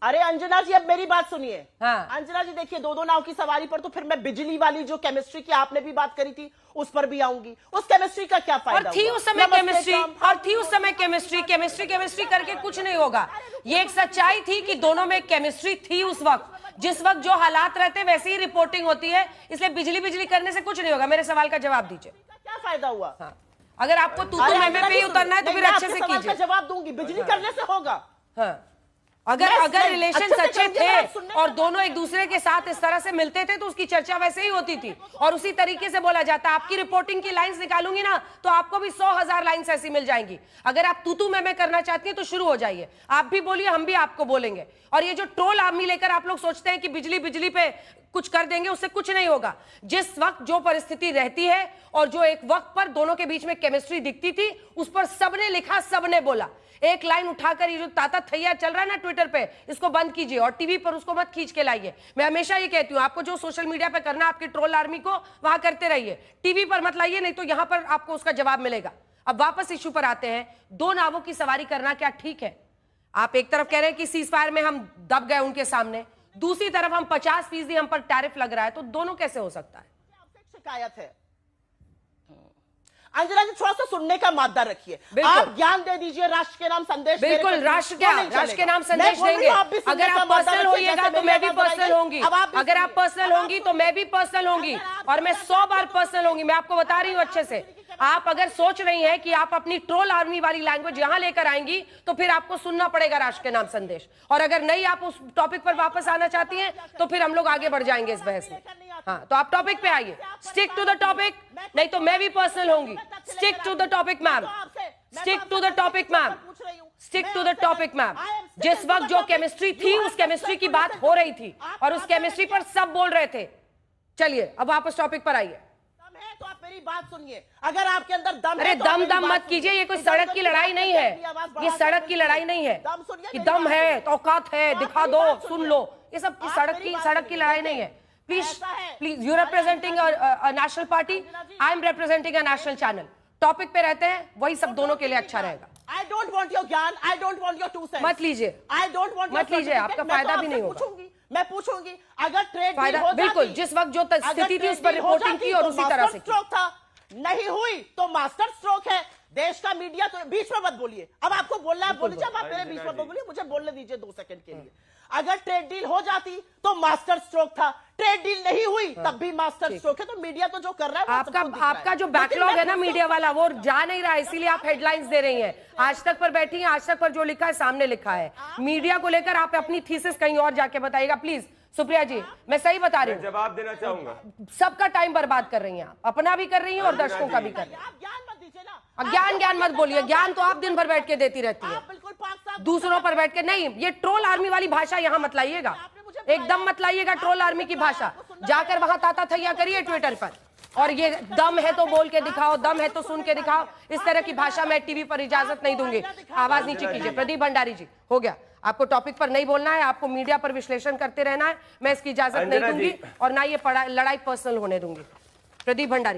अरे अंजना जी, अब मेरी बात सुनिए। हाँ। अंजना जी देखिए, दो नाव की सवारी पर तो फिर मैं बिजली वाली जो केमिस्ट्री की आपने भी बात करी थी उस पर भी आऊंगी। उस केमिस्ट्री का क्या फायदा? और थी उस समय केमिस्ट्री, और थी उस समय केमिस्ट्री। केमिस्ट्री करके कुछ नहीं होगा। ये एक सच्चाई थी कि दोनों में केमिस्ट्री थी उस वक्त। जिस वक्त जो हालात रहते वैसे ही रिपोर्टिंग होती है, इसलिए बिजली करने से कुछ नहीं होगा। मेरे सवाल का जवाब दीजिए, क्या फायदा हुआ? हाँ। अगर आपको तू मैं पे ही उतरना है तो फिर अच्छे से कीजिए। जवाब दूंगी, बिजली करने से होगा। हाँ। अगर रिलेशन अच्छे थे और दोनों एक दूसरे के साथ इस तरह से मिलते थे तो उसकी चर्चा वैसे ही होती थी और उसी तरीके से बोला जाता। आपकी रिपोर्टिंग की लाइंस निकालूंगी ना तो आपको भी 100,000 लाइंस ऐसी मिल जाएंगी। अगर आप तू मैं करना चाहती हैं तो शुरू हो जाइए, आप भी बोलिए, हम भी आपको बोलेंगे। और ये जो ट्रोल आर्मी लेकर आप लोग सोचते हैं कि बिजली पे कुछ कर देंगे, उससे कुछ नहीं होगा। जिस वक्त जो परिस्थिति रहती है और जो एक वक्त पर दोनों के बीच में केमिस्ट्री दिखती थी, उस पर सबने लिखा, सबने बोला। एक लाइन उठाकर ये जो ताता थैया चल रहा है ना ट्विटर पे, इसको बंद कीजिए और टीवी पर उसको मत खींच के लाइए। मैं हमेशा ये कहती हूं, आपको जो सोशल मीडिया पे करना, आपकी ट्रोल आर्मी को वहां करते रहिए, टीवी पर मत लाइए, नहीं तो यहां पर आपको उसका जवाब मिलेगा। अब वापस इश्यू पर आते हैं। दो नावों की सवारी करना क्या ठीक है? आप एक तरफ कह रहे हैं कि सीज फायर में हम दब गए उनके सामने, दूसरी तरफ हम 50% हम पर टैरिफ लग रहा है, तो दोनों कैसे हो सकता है? शिकायत है अंजना जी, थोड़ा सा सुनने का मादा रखिए। आप ज्ञान दे दीजिए, राष्ट्र के नाम संदेश। बिल्कुल, राष्ट्र के नाम संदेश देंगे। अगर आप पर्सनल होइएगा तो मैं भी पर्सनल होंगी, अगर आप पर्सनल होंगी तो मैं भी पर्सनल होंगी, और मैं 100 बार पर्सनल होंगी। मैं आपको बता रही हूं अच्छे से। आप अगर सोच रही हैं कि आप अपनी ट्रोल आर्मी वाली लैंग्वेज यहां लेकर आएंगी तो फिर आपको सुनना पड़ेगा राष्ट्र के नाम संदेश। और अगर नहीं आप उस टॉपिक पर वापस आना चाहती हैं तो फिर हम लोग आगे बढ़ जाएंगे इस बहस में। हाँ, तो आप टॉपिक पे आइए, स्टिक टू द टॉपिक, नहीं तो मैं भी पर्सनल होंगी। Stick to the topic ma'am, stick to the topic ma'am, stick to the topic ma'am. जिस वक्त जो केमिस्ट्री थी उस केमिस्ट्री की बात हो रही थी और उस केमिस्ट्री पर सब बोल रहे थे। चलिए अब वापस टॉपिक पर आइए। तो आप मेरी बात सुनिए, अगर आपके अंदर दम अरे है तो दम मत कीजिए, ये कोई सड़क की लड़ाई नहीं है, ये सड़क की लड़ाई नहीं है कि दम है तो औकात है, दिखा दो, सुन लो। ये सब सड़क की लड़ाई नहीं है। Please you representing a national party, I am representing a national channel. Topic पे रहते हैं, वही सब दोनों के लिए अच्छा रहेगा। I don't want your ज्ञान, I don't want your 2 cents। मत लीजिए, I don't want मत लीजिए, आपका फायदा भी नहीं होगा। मैं पूछूंगी, अगर ट्रेड डील हो बिल्कुल जिस वक्त जो स्थिति थी उस पर रिपोर्टिंग की और उसी तरह से स्ट्रोक था, नहीं हुई तो मास्टर स्ट्रोक है। देश का मीडिया तो बीच में मत बोलिए, अब आपको बोलना है बोलिए, जब आप मेरे बीच में बोलिए, मुझे बोलने दीजिए 2 सेकंड के लिए। अगर ट्रेड डील हो जाती तो मास्टर स्ट्रोक था, ट्रेड डील नहीं हुई तब भी मास्टर स्ट्रोक है। तो मीडिया तो जो कर रहा है आपका जो बैकलॉग है ना मीडिया वाला, वो जा नहीं रहा है, इसीलिए आप हेडलाइंस दे रही हैं। आज तक पर बैठी हैं, आज तक पर जो लिखा है सामने लिखा है। मीडिया को लेकर आप अपनी थीसिस कहीं और जाके बताइएगा प्लीज। सुप्रिया जी, मैं सही बता रही हूँ, जवाब देना चाहूंगा। सबका टाइम बर्बाद कर रही हैं आप, अपना भी कर रही हैं और दर्शकों का भी कर रही हैं। ज्ञान मत बोलिए, ज्ञान तो आप दिन भर बैठ के देती रहती है, दूसरों पर बैठ के नहीं। ये ट्रोल आर्मी वाली भाषा यहाँ मत लाइएगा, एकदम मत लाइएगा ट्रोल आर्मी की भाषा। जाकर वहां ताता थैया करिए ट्विटर पर, और ये दम है तो बोल के दिखाओ, दम है तो सुन के दिखाओ, इस तरह की भाषा मैं टीवी पर इजाजत नहीं दूंगी। आवाज नीचे कीजिए। प्रदीप भंडारी जी, हो गया, आपको टॉपिक पर नहीं बोलना है, आपको मीडिया पर विश्लेषण करते रहना है, मैं इसकी इजाजत नहीं दूंगी और ना ये लड़ाई पर्सनल होने दूंगी। प्रदीप भंडारी।